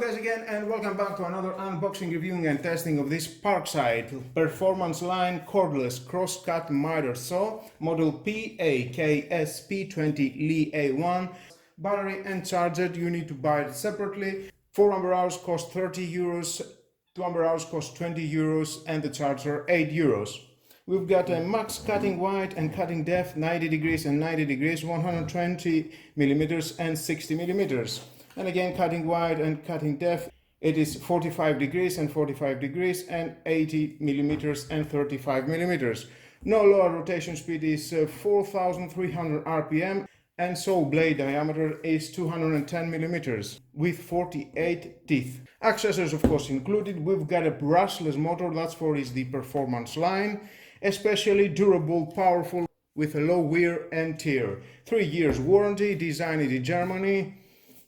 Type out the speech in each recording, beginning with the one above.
guys again, and welcome back to another unboxing, reviewing and testing of this Parkside Performance Line Cordless Crosscut Mitre saw, model PAKSP 20Li-A1. Battery and charger, you need to buy it separately. 4 ampere hours cost 30 euros, 2 ampere hours cost 20 euros, and the charger 8 euros. We've got a max cutting wide and cutting depth 90 degrees and 90 degrees, 120 millimeters and 60 millimeters. And again, cutting wide and cutting depth, it is 45 degrees and 45 degrees and 80 millimeters and 35 millimeters. No lower rotation speed is 4,300 RPM, and saw blade diameter is 210 millimeters with 48 teeth. Accessories of course included. We've got a brushless motor, that's for the performance line, especially durable, powerful, with a low wear and tear. 3 years warranty, designed in Germany.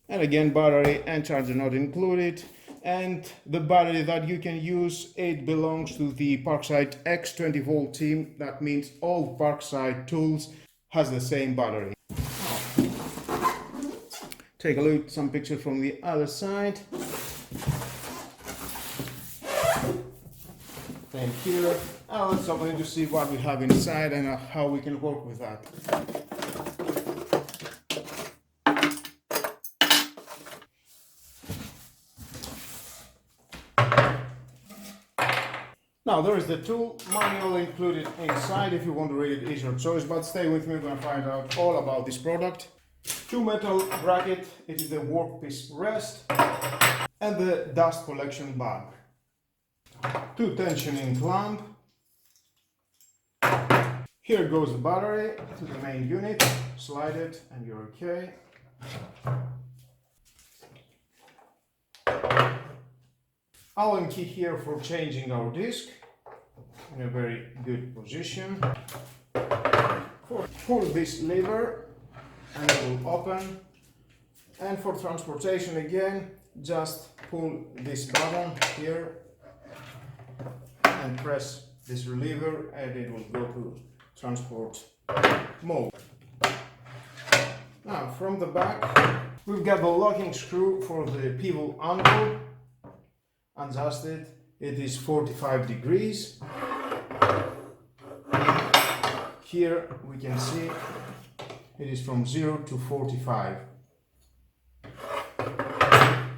And again, battery and charger not included. And the battery that you can use, it belongs to the Parkside X 20 volt team. That means all Parkside tools has the same battery. Take a look, some pictures from the other side. Same here. Now let's open it to see what we have inside and how we can work with that. Now there is the tool manual included inside. If you want to read it, is your choice, but stay with me, we're going to find out all about this product. 2 metal bracket, it is the workpiece rest, and the dust collection bag. 2 tensioning clamp. Here goes the battery to the main unit. Slide it and you're okay. Allen key here for changing our disc in a very good position. Pull this lever and it will open. And for transportation again, just pull this button here and press this lever and it will go to transport mode. Now from the back, we've got the locking screw for the pivot angle. Adjusted, it is 45 degrees. Here we can see it is from 0 to 45.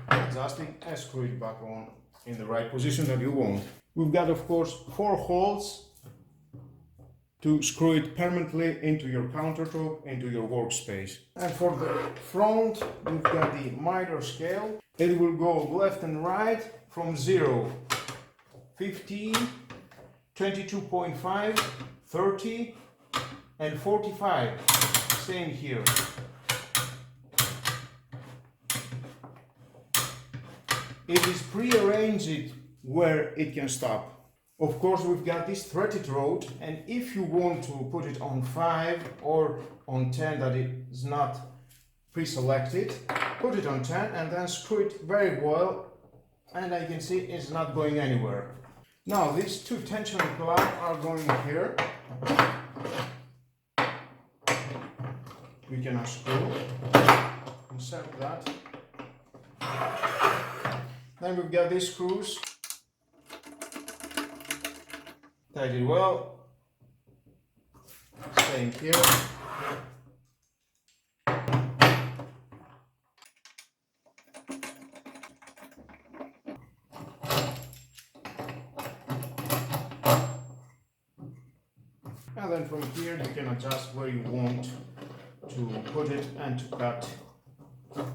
Adjusting and screw it back on in the right position that you want. We've got of course 4 holes to screw it permanently into your countertop, into your workspace. And for the front, we've got the mitre scale. It will go left and right from 0, 15, 22.5, 30 and 45. Same here. It is pre-arranged where it can stop. Of course, we've got this threaded rod, and if you want to put it on 5 or on 10 that is not pre-selected, put it on 10 and then screw it very well, and I can see it's not going anywhere. Now these 2 tension clamps are going here. We can unscrew, insert that. Then we've got these screws. Tight it well. Same here. And then from here you can adjust where you want to put it and to cut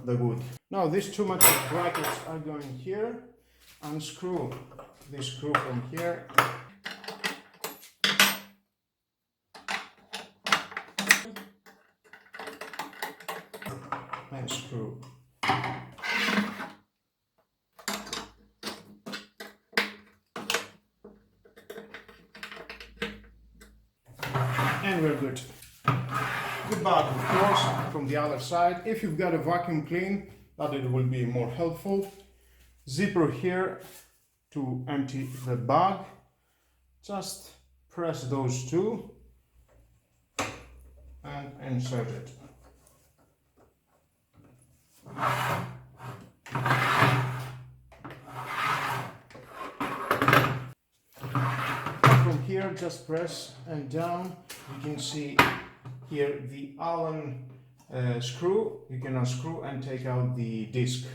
the wood. Now these 2 metal brackets are going here. Unscrew this screw from here. And screw. And we're good. The bag, of course, from the other side. If you've got a vacuum clean, that it will be more helpful. Zipper here to empty the bag. Just press those 2 and insert it. here, just press and down. You can see here the Allen screw. You can unscrew and take out the disc.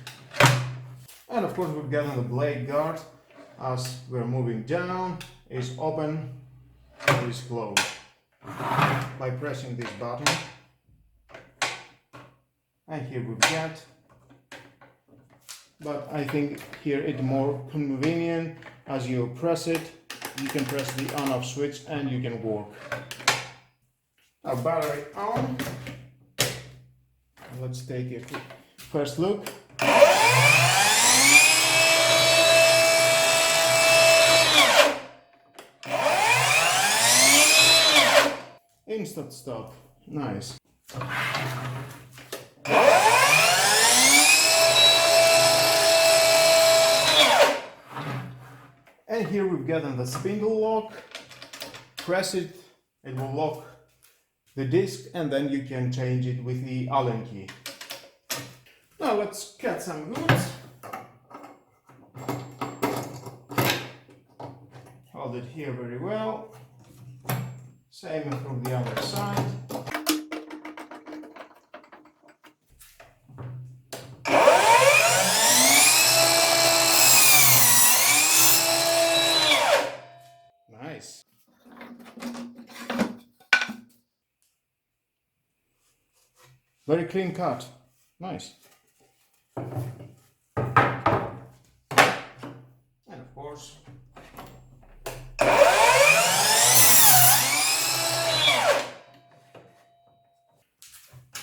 And of course we've got the blade guard. As we're moving down, is open, is closed by pressing this button. And here we've got, but I think here it's more convenient. As you press it, you can press the on-off switch and you can work. Now battery on. Let's take a first look. Instant stop. Nice. And here we've got the spindle lock. Press it, it will lock the disc, and then you can change it with the Allen key. Now let's cut some goods. Hold it here very well. Same from the other side. Nice. Very clean cut. Nice. And of course,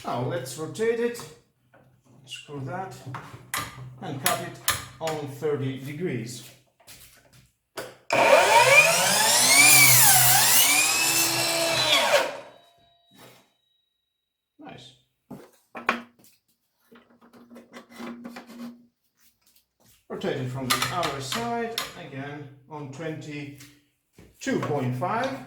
now let's rotate it, screw that, and cut it on 30 degrees. Nice. Rotate it from the other side, again on 22.5.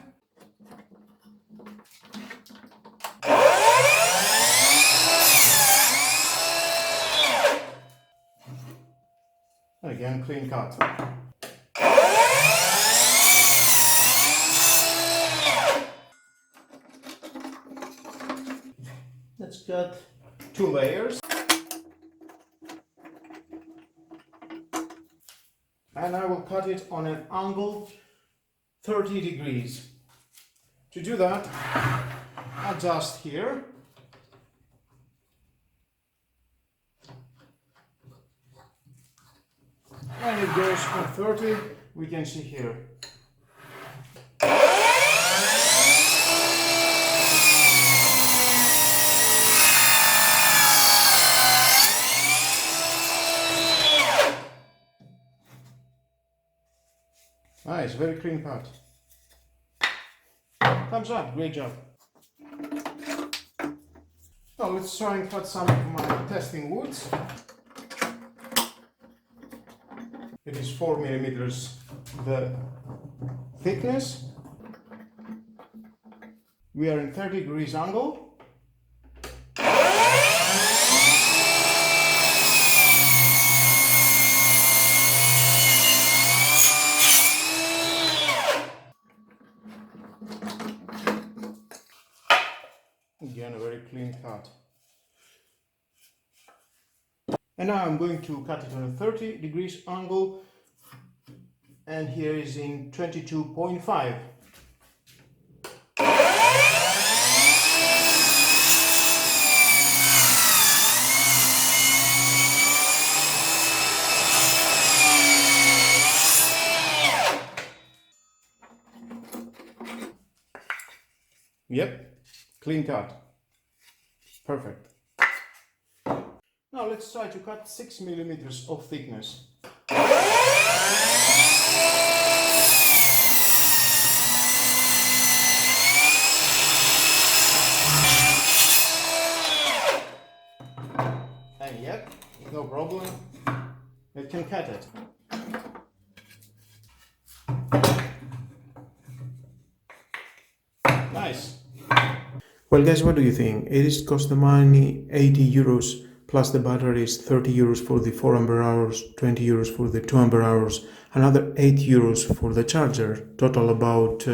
Again, clean cut. Let's cut 2 layers. And I will cut it on an angle 30 degrees. To do that, adjust here. And it goes from 30, we can see here. Nice, very clean cut. Thumbs up, great job. Now let's try and cut some of my testing woods. It is 4 millimeters the thickness. We are in 30 degrees angle. Again, a very clean cut. And now I'm going to cut it on a 30 degrees angle, and here is in 22.5. Yep, clean cut. Perfect. Now let's try to cut 6 millimeters of thickness. And yep, no problem, it can cut it. Nice. Well guys, what do you think? It is cost the money 80 euros plus the battery is 30 euros for the 4 ampere hours, 20 euros for the 2 ampere hours, another 8 euros for the charger, total about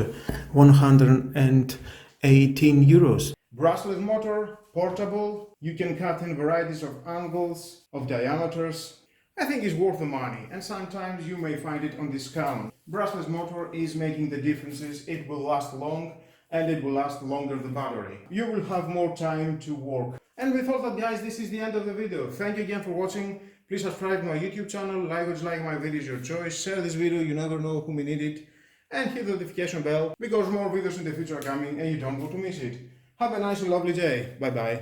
118 euros. Brushless motor, portable, you can cut in varieties of angles, of diameters. I think it's worth the money, and sometimes you may find it on discount. Brushless motor is making the differences. It will last long, and it will last longer the battery. You will have more time to work. And with all that, guys, this is the end of the video. Thank you again for watching. Please subscribe to my YouTube channel, like my videos, your choice. Share this video, you never know who may need it. And hit the notification bell, because more videos in the future are coming and you don't want to miss it. Have a nice and lovely day. Bye bye.